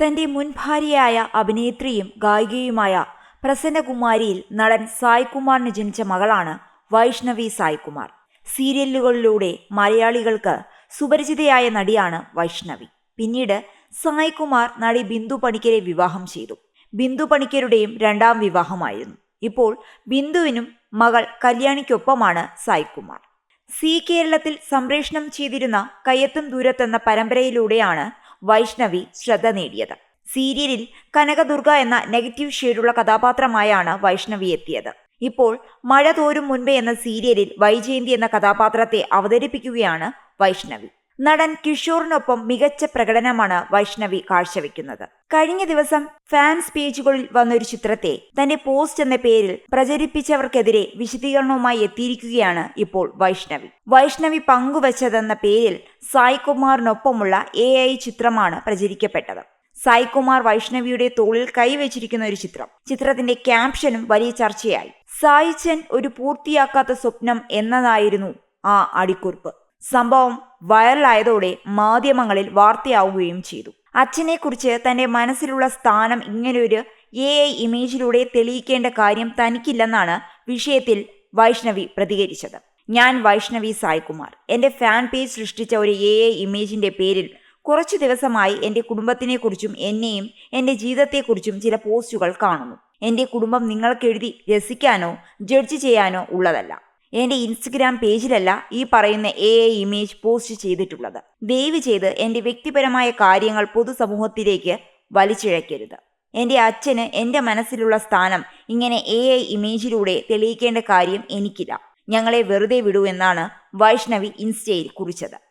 തന്റെ മുൻ ഭാര്യയായ അഭിനേത്രിയും ഗായികയുമായ പ്രസന്നകുമാരിയിൽ നടൻ സായ്കുമാറിന് ജനിച്ച മകളാണ് വൈഷ്ണവി സായ്കുമാർ. സീരിയലുകളിലൂടെ മലയാളികൾക്ക് സുപരിചിതയായ നടിയാണ് വൈഷ്ണവി. പിന്നീട് സായ്കുമാർ നടി ബിന്ദു പണിക്കരെ വിവാഹം ചെയ്തു. ബിന്ദു പണിക്കരുടെയും രണ്ടാം വിവാഹമായിരുന്നു. ഇപ്പോൾ ബിന്ദുവിനും മകൾ കല്യാണിക്കൊപ്പമാണ് സായ്കുമാർ. കേരളത്തിൽ സംപ്രേഷണം ചെയ്തിരുന്ന കയ്യെത്തും ദൂരത്തെന്ന പരമ്പരയിലൂടെയാണ് വൈഷ്ണവി ശ്രദ്ധ നേടിയത്. സീരിയലിൽ കനകദുർഗ എന്ന നെഗറ്റീവ് ഷെയ്ഡുള്ള കഥാപാത്രമായാണ് വൈഷ്ണവി എത്തിയത്. ഇപ്പോൾ മഴ തോരും മുൻപേ എന്ന സീരിയലിൽ വൈജയന്തി എന്ന കഥാപാത്രത്തെ അവതരിപ്പിക്കുകയാണ് വൈഷ്ണവി. നടൻ കിഷോറിനൊപ്പം മികച്ച പ്രകടനമാണ് വൈഷ്ണവി കാഴ്ചവെക്കുന്നത്. കഴിഞ്ഞ ദിവസം ഫാൻസ് പേജുകളിൽ വന്നൊരു ചിത്രത്തെ തന്റെ പോസ്റ്റ് എന്ന പേരിൽ പ്രചരിപ്പിച്ചവർക്കെതിരെ വിശദീകരണവുമായി എത്തിയിരിക്കുകയാണ് ഇപ്പോൾ വൈഷ്ണവി. വൈഷ്ണവി പങ്കുവച്ചതെന്ന പേരിൽ സായ്കുമാറിനൊപ്പമുള്ള AI ചിത്രമാണ് പ്രചരിക്കപ്പെട്ടത്. സായ്കുമാർ വൈഷ്ണവിയുടെ തോളിൽ കൈവച്ചിരിക്കുന്ന ഒരു ചിത്രം. ചിത്രത്തിന്റെ ക്യാപ്ഷനും വലിയ ചർച്ചയായി. സായിച്ചൻ ഒരു പൂർത്തിയാക്കാത്ത സ്വപ്നം എന്നതായിരുന്നു ആ അടിക്കുറിപ്പ്. സംഭവം വൈറലായതോടെ മാധ്യമങ്ങളിൽ വാർത്തയാവുകയും ചെയ്തു. അച്ഛനെക്കുറിച്ച് തന്റെ മനസ്സിലുള്ള സ്ഥാനം ഇങ്ങനെയൊരു AI ഇമേജിലൂടെ തെളിയിക്കേണ്ട കാര്യം തനിക്കില്ലെന്നാണ് വിഷയത്തിൽ വൈഷ്ണവി പ്രതികരിച്ചത്. ഞാൻ വൈഷ്ണവി സായ്കുമാർ എന്റെ ഫാൻ പേജ് സൃഷ്ടിച്ച ഒരു AI ഇമേജിന്റെ പേരിൽ കുറച്ചു ദിവസമായി എന്റെ കുടുംബത്തിനെക്കുറിച്ചും എന്നെയും എന്റെ ജീവിതത്തെക്കുറിച്ചും ചില പോസ്റ്റുകൾ കാണുന്നു. എന്റെ കുടുംബം നിങ്ങൾക്ക് എഴുതി രസിക്കാനോ ജഡ്ജ് ചെയ്യാനോ ഉള്ളതല്ല. എന്റെ ഇൻസ്റ്റഗ്രാം പേജിലല്ല ഈ പറയുന്ന AI ഇമേജ് പോസ്റ്റ് ചെയ്തിട്ടുള്ളത്. ദയവ് ചെയ്ത് എന്റെ വ്യക്തിപരമായ കാര്യങ്ങൾ പൊതുസമൂഹത്തിലേക്ക് വലിച്ചിഴക്കരുത്. എന്റെ അച്ഛന് എന്റെ മനസ്സിലുള്ള സ്ഥാനം ഇങ്ങനെ AI ഇമേജിലൂടെ തെളിയിക്കേണ്ട കാര്യം എനിക്കില്ല. ഞങ്ങളെ വെറുതെ വിടൂ എന്നാണ് വൈഷ്ണവി ഇൻസ്റ്റയിൽ കുറിച്ചത്.